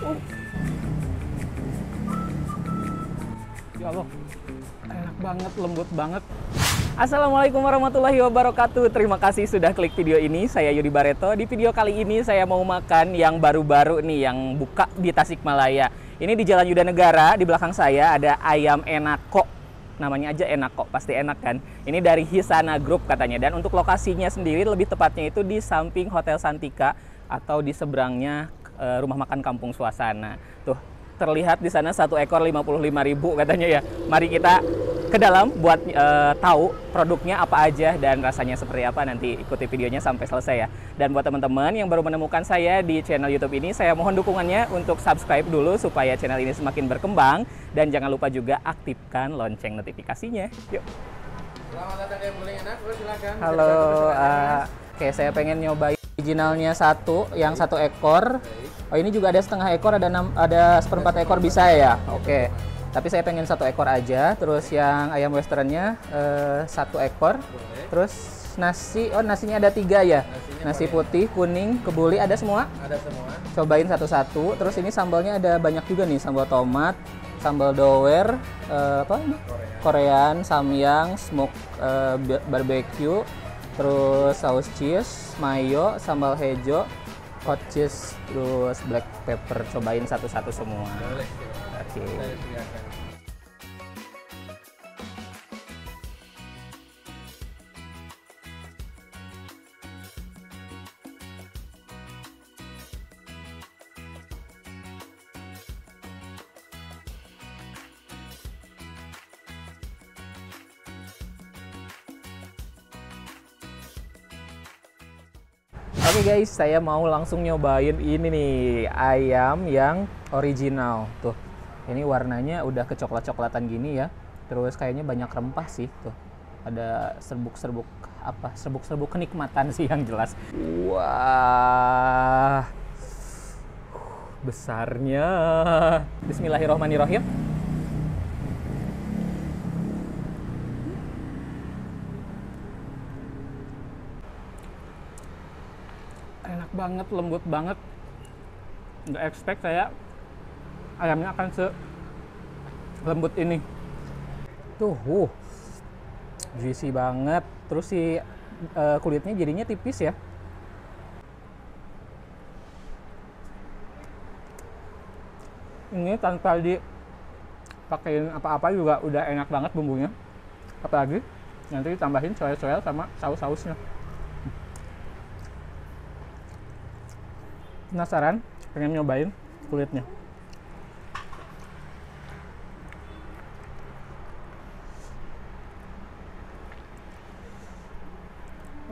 Ya Allah, enak banget, lembut banget. Assalamualaikum warahmatullahi wabarakatuh. Terima kasih sudah klik video ini. Saya Yudi Bareto. Di video kali ini saya mau makan yang baru-baru nih, yang buka di Tasikmalaya. Ini di Jalan Yuda Negara. Di belakang saya ada ayam Enako. Namanya aja Enako, pasti enak kan? Ini dari Hisana Group katanya. Dan untuk lokasinya sendiri lebih tepatnya itu di samping Hotel Santika atau di seberangnya rumah makan Kampung Suasana. Tuh, terlihat di sana satu ekor 55.000 katanya ya. Mari kita ke dalam buat tahu produknya apa aja dan rasanya seperti apa. Nanti ikuti videonya sampai selesai ya. Dan buat teman-teman yang baru menemukan saya di channel YouTube ini, saya mohon dukungannya untuk subscribe dulu supaya channel ini semakin berkembang, dan jangan lupa juga aktifkan lonceng notifikasinya. Yuk. Selamat datang ke Paling Enak, silakan. Halo, oke, saya pengen nyobain originalnya yang satu ekor. Oh, ini juga ada setengah ekor, ada seperempat ekor bisa ya? Oke. Tapi saya pengen satu ekor aja. Terus yang ayam westernnya satu ekor. Terus nasi, nasinya ada 3 ya? Nasi putih, kuning, kebuli, ada semua? Ada semua. Cobain satu-satu. Terus ini sambalnya ada banyak juga nih, sambal tomat, sambal dower, apa ini? Korean, samyang, smoke barbecue, terus saus cheese, mayo, sambal hijau, hot cheese, terus black pepper. Cobain satu-satu semua. Boleh. Oke. Saya silakan. Oke guys, saya mau langsung nyobain ini nih, ayam yang original. Tuh, ini warnanya udah kecoklat-coklatan gini ya. Terus kayaknya banyak rempah sih, tuh. Ada serbuk-serbuk apa? Serbuk-serbuk kenikmatan sih yang jelas. Wah, besarnya. Bismillahirrohmanirrohim. Enak banget, lembut banget. Nggak expect saya ayamnya akan lembut ini. Tuh, juicy banget. Terus si kulitnya jadinya tipis ya. Ini tanpa dipakein apa-apa juga udah enak banget bumbunya. Apalagi nanti ditambahin soya-soya sama saus-sausnya. Penasaran? Pengen nyobain kulitnya.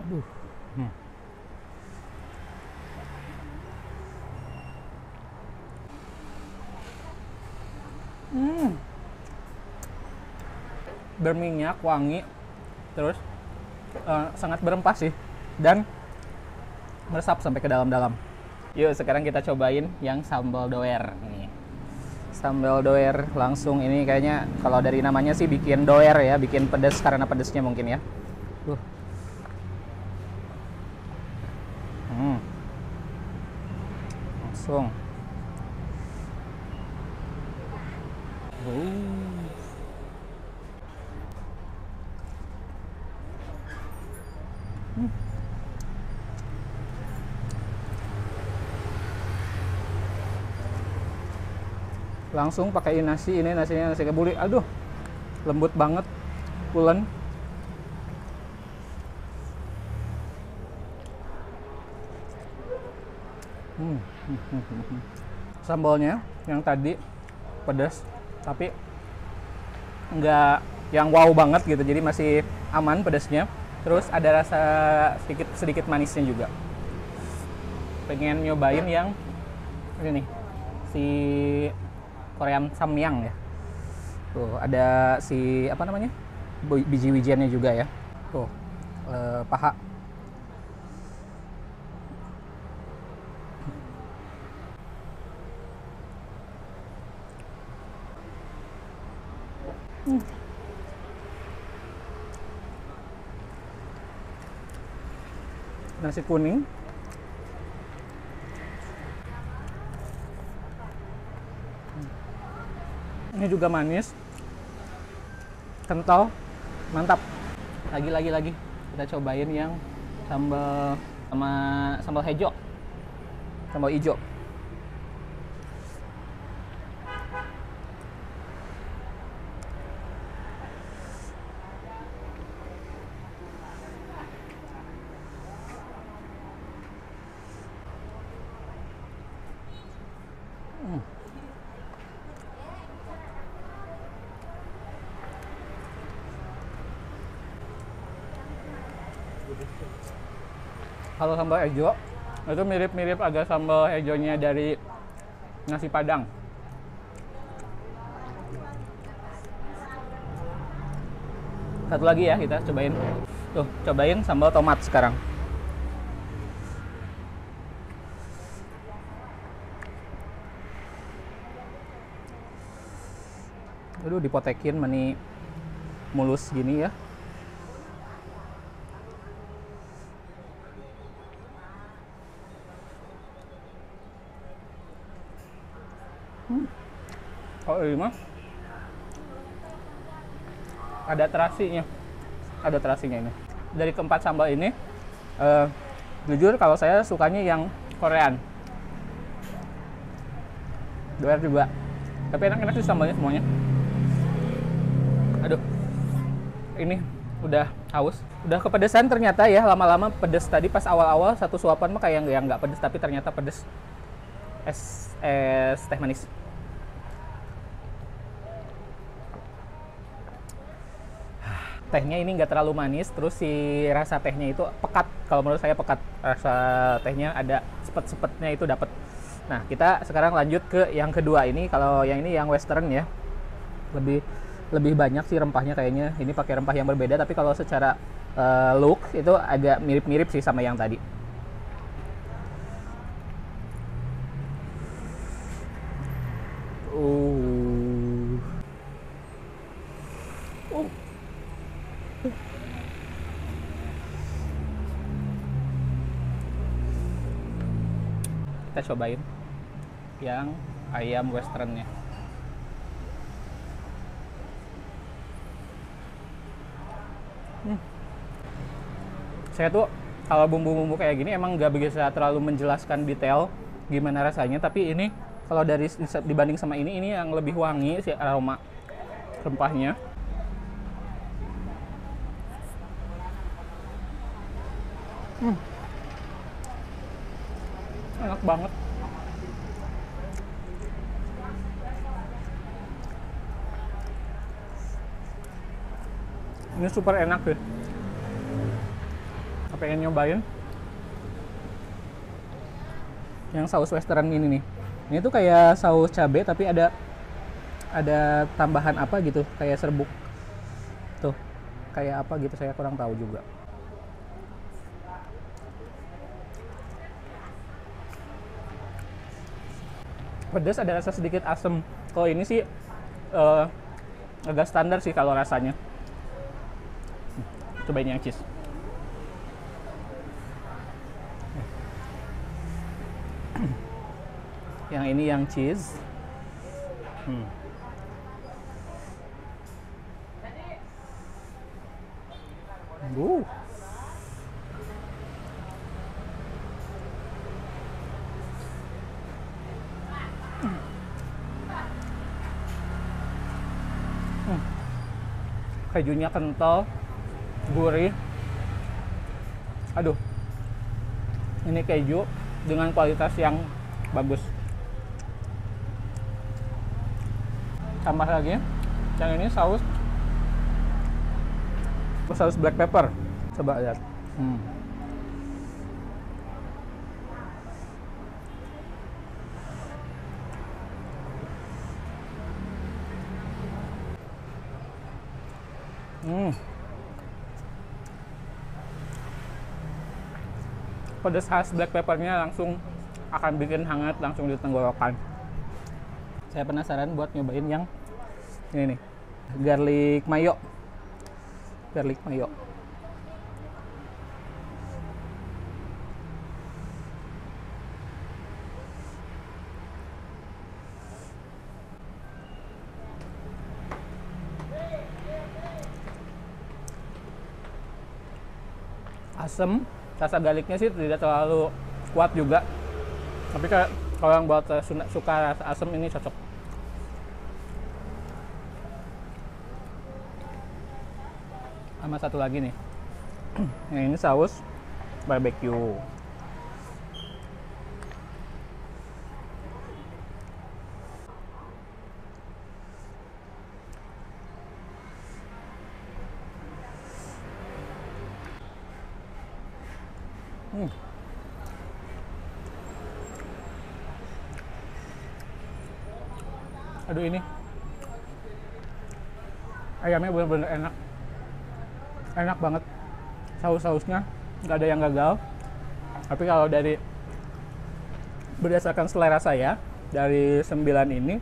Aduh. Berminyak, wangi, terus sangat berempah sih, dan meresap sampai ke dalam-dalam. Yuk, sekarang kita cobain yang sambal doer. Nih, sambal doer langsung. Ini kayaknya kalau dari namanya sih bikin doer ya, bikin pedas karena pedasnya mungkin ya. Langsung. Langsung pakai nasi, ini nasinya nasi kebuli. Aduh, lembut banget, pulen. Sambalnya yang tadi pedas, tapi nggak yang wow banget gitu, jadi masih aman pedasnya. Terus ada rasa sedikit manisnya juga. Pengen nyobain yang ini nih, si Korean samyang ya. Tuh, ada si apa namanya? Biji wijennya juga ya. Tuh, paha. Nasi kuning. Ini juga manis, kental, mantap. Lagi. Kita cobain yang sambal sama sambal hijau, sambal hijau. Kalau sambal hijau itu mirip-mirip agak sambal hijaunya dari nasi Padang. Satu lagi ya, kita cobain. Tuh, cobain sambal tomat sekarang. Aduh, dipotekin meni mulus gini ya. Kalau ini mah ada terasinya ini. Dari keempat sambal ini, jujur kalau saya sukanya yang Korean. Doer juga, tapi enak-enak sih sambalnya semuanya. Aduh, ini udah haus, udah kepedesan ternyata ya, lama-lama pedes. Tadi pas awal-awal satu suapan mah kayak yang nggak pedes, tapi ternyata pedes. Es teh manis. Tehnya ini nggak terlalu manis, terus si rasa tehnya itu pekat. Kalau menurut saya pekat, rasa tehnya ada sepet-sepetnya itu dapat. Nah, kita sekarang lanjut ke yang kedua ini. Kalau yang ini yang western ya, lebih banyak sih rempahnya kayaknya. Ini pakai rempah yang berbeda, tapi kalau secara look itu agak mirip-mirip sih sama yang tadi. Kita cobain yang ayam westernnya. Saya tuh kalau bumbu-bumbu kayak gini emang nggak bisa terlalu menjelaskan detail gimana rasanya, tapi ini kalau dari dibanding sama ini yang lebih wangi si aroma rempahnya. Enak banget. Ini super enak deh. Pengen nyobain yang saus western ini nih. Ini tuh kayak saus cabai tapi ada tambahan apa gitu, kayak serbuk. Tuh, kayak apa gitu saya kurang tahu juga. Pedas, ada rasa sedikit asam. Kalau ini sih agak standar sih kalau rasanya. Cobain yang cheese. Yang ini yang cheese. Kejunya kental, gurih. Aduh, ini keju dengan kualitas yang bagus. Tambah lagi yang ini saus black pepper. Coba lihat. Pedas khas black peppernya langsung akan bikin hangat langsung di tenggorokan. Saya penasaran buat nyobain yang ini nih, garlic mayo. Asam, rasa garlicnya sih tidak terlalu kuat juga. Tapi kalau yang buat suka rasa asam ini cocok. Sama satu lagi nih. Yang ini saus barbecue. Aduh, ini ayamnya bener-bener enak banget. Saus-sausnya nggak ada yang gagal. Tapi kalau dari berdasarkan selera saya, dari 9 ini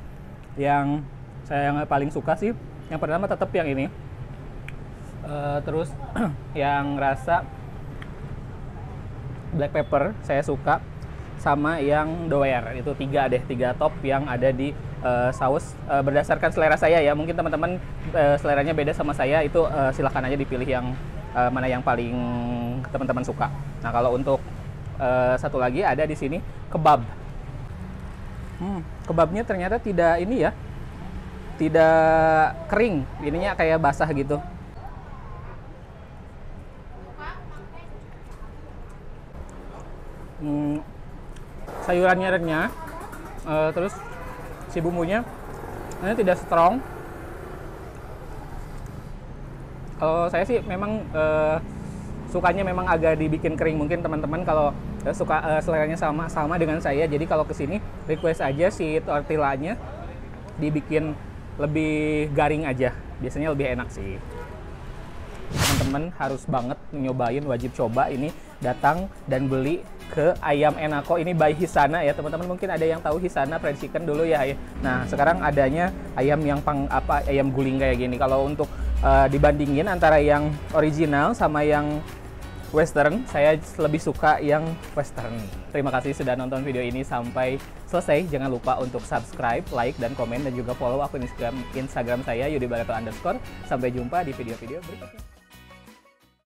yang saya yang paling suka sih yang pertama tetap yang ini. Terus yang rasa black pepper saya suka, sama yang doer. Itu tiga top yang ada di saus. Berdasarkan selera saya ya, mungkin teman-teman seleranya beda sama saya, itu silahkan aja dipilih yang mana yang paling teman-teman suka. Nah, kalau untuk satu lagi ada di sini kebab. Kebabnya ternyata tidak ini ya, tidak kering, ininya kayak basah gitu. Sayurannya renyah, terus si bumbunya ini tidak strong. Kalau saya sih memang sukanya memang agak dibikin kering. Mungkin teman-teman kalau suka seleranya sama dengan saya, jadi kalau kesini request aja si tortillanya dibikin lebih garing aja, biasanya lebih enak sih. Teman-teman harus banget nyobain, wajib coba ini, datang dan beli ke Ayam Enako ini by Hisana ya teman-teman. Mungkin ada yang tahu Hisana fried chicken dulu ya. Nah, sekarang adanya ayam yang ayam guling kayak gini. Kalau untuk dibandingin antara yang original sama yang western, saya lebih suka yang western. Terima kasih sudah nonton video ini sampai selesai. Jangan lupa untuk subscribe, like, dan komen, dan juga follow akun Instagram saya @yudibareto_. Sampai jumpa di video-video berikutnya.